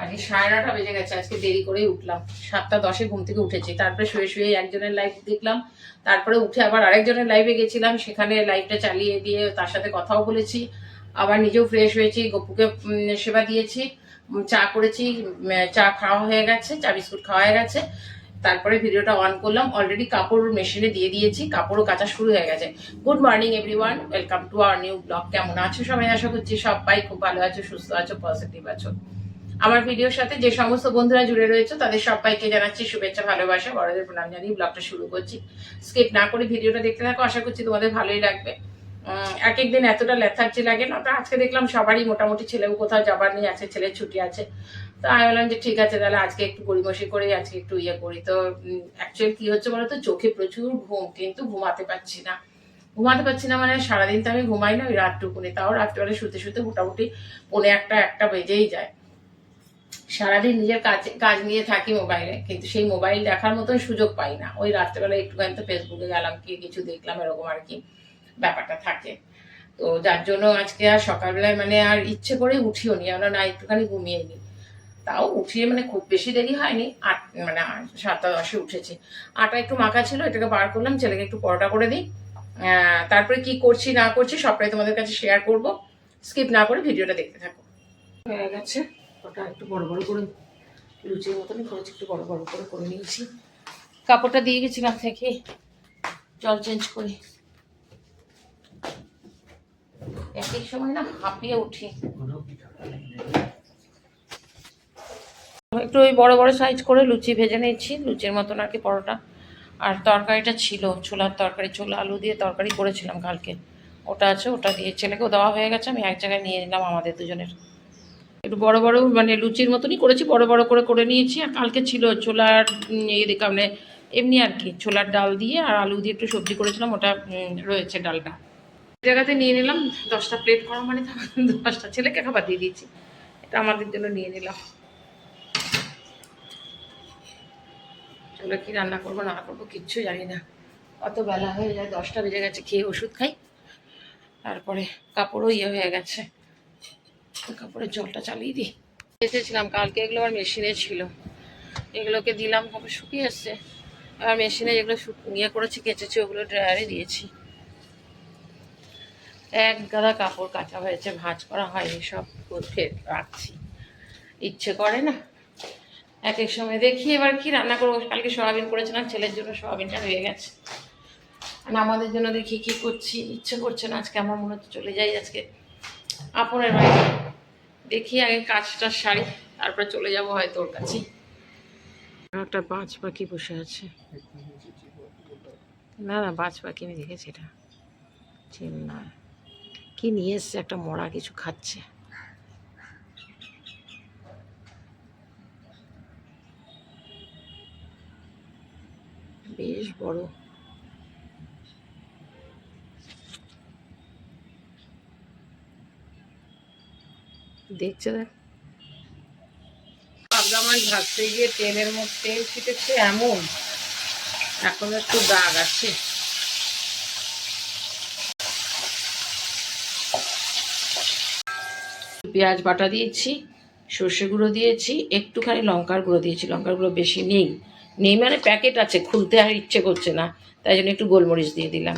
আজকে 9:30 বেজে গেছে, আজকে দেরি করেই উঠলাম। 7:10 ঘুম থেকে উঠেছি, তারপরে শুয়ে শুয়ে একজনের লাইভ দেখলাম, তারপরে উঠে আবার আরেকজনের লাইভে গেছিলাম, সেখানে লাইভটা চালিয়ে দিয়ে তার সাথে কথাও বলেছি, আবার নিজেও ফ্রেশ হয়েছি, গপুকে সেবা দিয়েছি, চা করেছি, চা খাওয়া হয়ে গেছে, চা বিস্কুট খাওয়া হয়ে গেছে। তারপরে ভিডিওটা অন করলাম, অলরেডি কাপড় মেশিনে দিয়ে দিয়েছি, কাপড়ও কাচা শুরু হয়ে গেছে। Good morning everyone, welcome to our new blog. কেমন আছো সবাই? আশা করছি সবাই খুব ভালো আছো, সুস্থ আছো, পজিটিভ আছো। আমার ভিডিওর সাথে যে সমস্ত বন্ধুরা জুড়ে রয়েছে তাদের সবাইকে জানাচ্ছি শুভেচ্ছা, ভালোবাসা, বড়দের প্রণাম জানিয়ে ব্লগটা শুরু করছি। স্কিপ না করে ভিডিওটা দেখতে থাকো, আশা করছি তোমাদের ভালোই লাগবে। এক একদিন এতটা লেথার্জি লাগে না, তো আজকে দেখলাম সবারই মোটামুটি, ছেলেও কোথাও যাবার নেই, আছে ছেলের ছুটি আছে, তো আমি বললাম যে ঠিক আছে তাহলে আজকে একটু গড়িমসি করে আজকে একটু ইয়ে করি। তো অ্যাকচুয়ালি কি হচ্ছে বলতো, চোখে প্রচুর ঘুম, কিন্তু ঘুমাতে পারছি না। মানে সারাদিন তো আমি ঘুমাই না, ওই রাতটুকুনি, তাও রাত্রিবেলা শুতে শুতে মোটামুটি 1:30-1টা বেজেই যায়। সারাদিন নিজের কাজ নিয়ে থাকি মোবাইলে, কিন্তু সেই মোবাইল দেখার মতন সুযোগ পাই না। ওই রাত্রেবেলা একটুখানি তো ফেসবুকে গেলাম, কি কিছু দেখলাম, এরকম আর কি ব্যাপারটা থাকে। তো যার জন্য আজকে আর সকালবেলায় মানে আর ইচ্ছে করে উঠিও নি, আমরা না একটুখানি ঘুমিয়ে নিই। তাও উঠিয়ে মানে খুব বেশি দেরি হয়নি, 7:10 উঠেছি। আটা একটু মাখা ছিল, এটাকে বার করলাম, ছেলেকে একটু পরোটা করে দিই। তারপরে কি করছি না করছি সবটাই তোমাদের কাছে শেয়ার করব। স্কিপ না করে ভিডিওটা দেখতে থাকো। হয়ে গেছে, ওটা একটু বড় বড় করে লুচির মতনই করেছি, একটু বড় বড় করে করে নিয়েছি। কাপড়টা দিয়ে গেছিলাম থেকে, জল চেঞ্জ করি। এক এক সময় না হাঁপিয়ে উঠি। একটু ওই বড় বড় সাইজ করে লুচি ভেজে নিয়েছি, লুচির মতন আর কি পরোটা। আর তরকারিটা ছিল ছোলার তরকারি, ছোলা আলু দিয়ে তরকারি করেছিলাম কালকে, ওটা আছে, ওটা দিয়ে ছেলেকেও দেওয়া হয়ে গেছে। আমি এক জায়গায় নিয়ে নিলাম আমাদের দুজনের। একটু বড় বড় মানে লুচির মতনই করেছি, বড় বড় করে করে নিয়েছি। আর কালকে ছিল ছোলার মানে এমনি আর কি ছোলার ডাল দিয়ে আর আলু দিয়ে একটু সবজি করেছিলাম, ওটা রয়েছে ডালটা। জায়গাতে নিয়ে নিলাম 10টা প্লেট করা, মানে 10টা ছেলেকে খাবার দিয়ে দিয়েছি, এটা আমাদের জন্য নিয়ে নিলাম। চলো কি রান্না করবো না করবো কিচ্ছু জানি না, অত বেলা হয়ে যায়, 10টা বেজে গেছে, খেয়ে ওষুধ খাই। তারপরে কাপড়ও ইয়ে হয়ে গেছে, কাপড়ের জলটা চালিয়ে দিই। এসেছিলাম কালকে, এগুলো আমার মেশিনে ছিল, এগুলোকে দিলাম, কাপড় শুকিয়ে এসছে। আর মেশিনে যেগুলো ইয়ে করেছি কেচেছি, ওগুলো ড্রায়ারে দিয়েছি। এক গাদা কাপড় কাচা হয়েছে, ভাঁজ করা হয়নি, সব ফের রাখছি, ইচ্ছে করে না। এক এক সময় দেখি এবার কি রান্না করবো। কালকে সয়াবিন করেছিলাম, ছেলের জন্য সয়াবিনটা হয়ে গেছে, আর আমাদের জন্য দেখি কি করছি, ইচ্ছে করছে না আজকে। আমার মনে হচ্ছে চলে যাই আজকে আপনের বাড়ি, দেখি আগে কাজটা সারি, তারপরে চলে যাব হয়তো ওর কাছে। একটা বাজ পাখি বসে আছে, না না বাজ পাখি আমি দেখেছি, এটা না কি নিয়ে এসছে, একটা মরা কিছু খাচ্ছে। বেশ বড়, দেখছে দেখ। পাবদা মাছ ভাজতে গিয়ে তেলের মধ্যে তেল ছিটেছে এমন, এখন একটু দাগ আছে। পেঁয়াজ বাটা দিয়েছি, সর্ষে গুঁড়ো দিয়েছি, একটুখানি লঙ্কার গুঁড়ো দিয়েছি, লঙ্কার গুঁড়ো বেশি নেই, নেই মানে প্যাকেট আছে, খুলতে আর ইচ্ছে করছে না, তাই জন্য একটু গোলমরিচ দিয়ে দিলাম,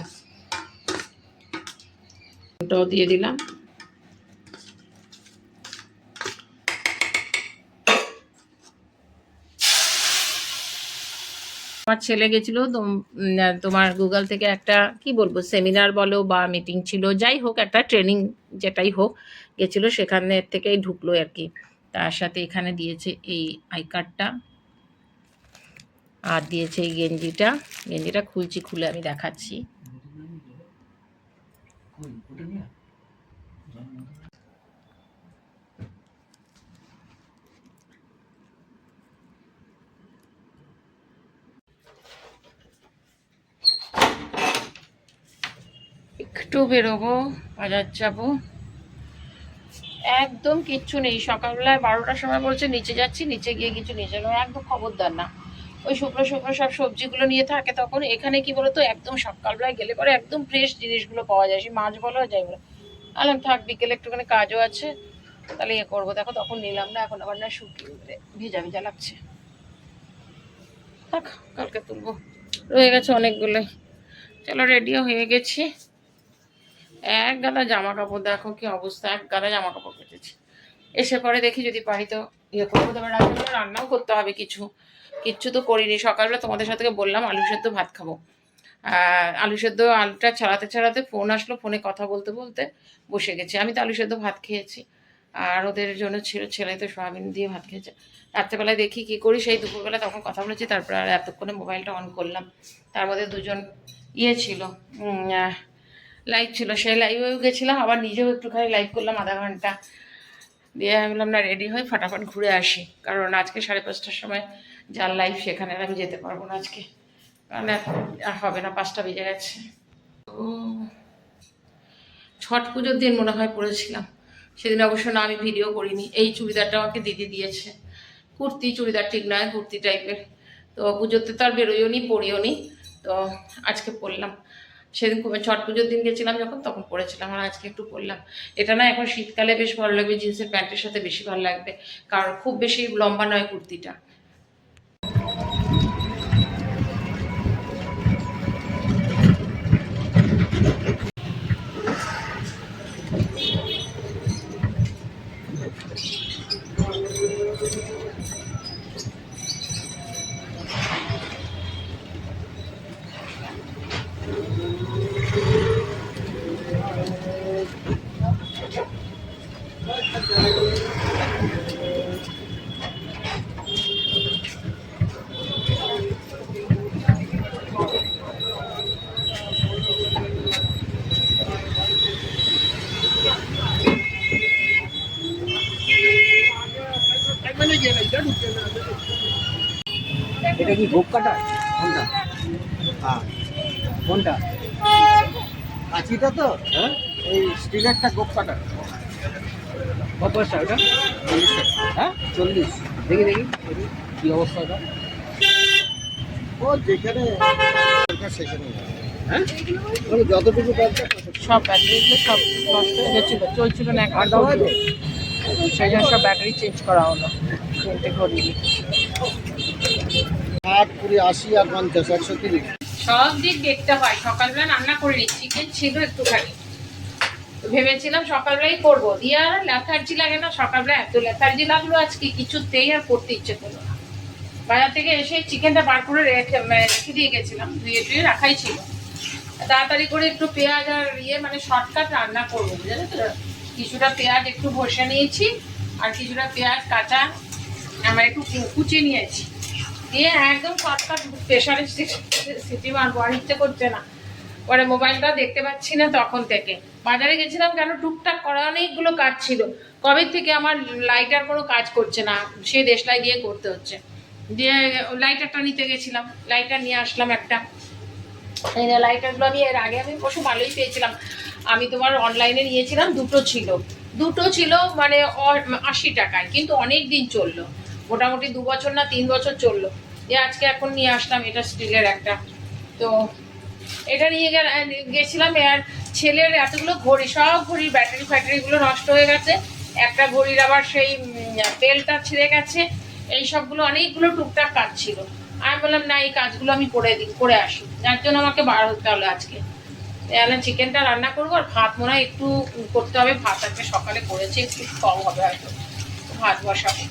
ওটাও দিয়ে দিলাম। আমার ছেলে গেছিলো তোমার গুগল থেকে একটা কি বলবো সেমিনার বলো বা মিটিং ছিল, যাই হোক একটা ট্রেনিং যেটাই হোক, গেছিলো, সেখানে থেকেই ঢুকলো আর কি। তার সাথে এখানে দিয়েছে এই আই কার্ডটা, আর দিয়েছে এই গেঞ্জিটা। গেঞ্জিটা খুলছি, খুলে আমি দেখাচ্ছি। একটু বেরোবো, বাজার যাবো, একদম কিচ্ছু নেই। সকালবেলায় 12টার সময় বলছে নিচে যাচ্ছি, নিচে গিয়ে কিছু নিচে একদম খবরদার না, ওই শুকনো শুকনো সব সবজিগুলো নিয়ে থাকে। তখন এখানে কি বলতো, একদম সকালবেলায় গেলে পরে একদম ফ্রেশ জিনিসগুলো পাওয়া যায়, সে মাছ বলো যাই বলো। আলাম থাক, বিকেলে একটুখানি কাজও আছে, তাহলে ইয়ে করবো। দেখো তখন নিলাম না, এখন আবার না শুকিয়ে ভিজা ভিজা লাগছে। থাক, কালকে তুলবো, রয়ে গেছে অনেকগুলোই। চলো রেডিও হয়ে গেছি। এক গাদা জামা কাপড়, দেখো কি অবস্থা, এক গাদা জামা কাপড় কেটেছি। এসে পরে দেখি যদি পারি তো ইয়ে করবো। তবে রাত্রেবেলা রান্নাও করতে হবে কিচ্ছু তো করিনি। সকালবেলা তোমাদের সাথে বললাম আলু সেদ্ধ ভাত খাবো। আলু সেদ্ধ, আলুটা ছাড়াতে ফোন আসলো, ফোনে কথা বলতে বলতে বসে গেছি। আমি তো আলু সেদ্ধ ভাত খেয়েছি, আর ওদের জন্য ছেলে তো সয়াবিন দিয়ে ভাত খেয়েছে। রাত্রেবেলায় দেখি কি করি, সেই দুপুরবেলা তখন কথা বলেছি, তারপর আর এতক্ষণে মোবাইলটা অন করলাম। তার মধ্যে দুজন ইয়ে ছিল, লাইভ ছিল, সেই লাইভেও গেছিলাম, আবার নিজেও একটুখানি লাইভ করলাম আধা ঘন্টা। দিয়ে আমি বললাম না, রেডি হয়ে ফাটাফাট ঘুরে আসি, কারণ আজকে 5:30টার সময় যার লাইভ সেখানে আমি যেতে পারবো না আজকে, কারণ আর হবে না, 5টা বেজে গেছে। ও ছট পুজোর দিন মনে হয় পড়েছিলাম, সেদিন অবশ্য না আমি ভিডিও করিনি। এই চুড়িদারটা আমাকে দিদি দিয়েছে, কুর্তি চুড়িদার ঠিক নয়, কুর্তি টাইপের। তো পুজোতে তো আর বেরোইও নি, পরিও নি, তো আজকে পরলাম। সেদিন ছট পুজোর দিন গেছিলাম যখন, তখন পরেছিলাম, আর আজকে একটু পরলাম। এটা না এখন শীতকালে বেশ ভালো লাগবে, জিন্সের প্যান্টের সাথে বেশি ভালো লাগবে, কারণ খুব বেশি লম্বা নয় কুর্তিটা। এটা কি গোপ কাটা কোনটা? হ্যাঁ কোনটা? কাঁচিটা তো? হ্যাঁ এই স্টিলেরটা গোপ কাটা। কত পয়সা ওটা? 40। হ্যাঁ 40। দেখি দেখি কি অবস্থা ওটা। ও যেখানে সেখানে, হ্যাঁ মানে যতটুকু দরকার সব ব্যাটারিগুলো সব নষ্ট হয়ে গেছিলো, চলছিল না, আর দেওয়া হবে। সেই জন্য সব ব্যাটারি চেঞ্জ করা হলো, কিনতে করিনি। 60, 20, 80 আর 50, 130। সব দিক দেখতে হয়। সকালবেলা রান্না করিনি, চিকেন ছিল একটুখানি, তো ভেবেছিলাম সকালবেলাই করবো, দিয়ে আর লেথার্জি লাগে না, সকালবেলা এত লেথার্জি লাগলো আজকে, কিছুতেই আর করতে ইচ্ছে করলো না। বাজার থেকে এসে চিকেনটা বার করে রেখে দিয়ে গেছিলাম, ধুয়ে টুয়ে রাখাই ছিল। তাড়াতাড়ি করে একটু পেঁয়াজ আর মানে শর্টকাট রান্না করবো, বুঝলে তো। কিছুটা পেঁয়াজ একটু ঘষে নিয়েছি, আর কিছুটা পেঁয়াজ কাঁচা আমার একটু কুচিয়ে নিয়েছি, দিয়ে একদম শর্টকাট প্রেশারে সিটি মারবো, আর ইচ্ছে করছে না। পরে মোবাইলটা দেখতে পাচ্ছি না তখন থেকে। বাজারে গেছিলাম কেন, টুকটাক করা অনেকগুলো কাজ ছিল। কবে থেকে আমার লাইটার কোনো কাজ করছে না, সে দেশলাই দিয়ে করতে হচ্ছে। দিয়ে লাইটারটা নিতে গেছিলাম, লাইটার নিয়ে আসলাম একটা। এই লাইটারগুলো আমি এর আগে আমি অবশ্য ভালোই পেয়েছিলাম, আমি তোমার অনলাইনে নিয়েছিলাম, দুটো ছিল মানে 80 টাকায়, কিন্তু অনেক দিন চললো, মোটামুটি 2 বছর না 3 বছর চললো। দিয়ে আজকে এখন নিয়ে আসলাম এটা স্টিলের একটা। তো এটা নিয়ে গেছিলাম, আর ছেলের এতগুলো ঘড়ি, সব ঘড়ির ব্যাটারিগুলো নষ্ট হয়ে গেছে। একটা ঘড়ির আবার সেই বেলটা ছিঁড়ে গেছে, এই সবগুলো অনেকগুলো টুকটাক কাজ ছিল। আমি বললাম না, এই কাজগুলো আমি করে আসি, যার জন্য আমাকে বার হতে হলো আজকে। চিকেনটা রান্না করবো, আর ভাত মনে হয় একটু করতে হবে, ভাত আজকে সকালে করেছি, একটু কম হবে হয়তো, ভাত বসাবো।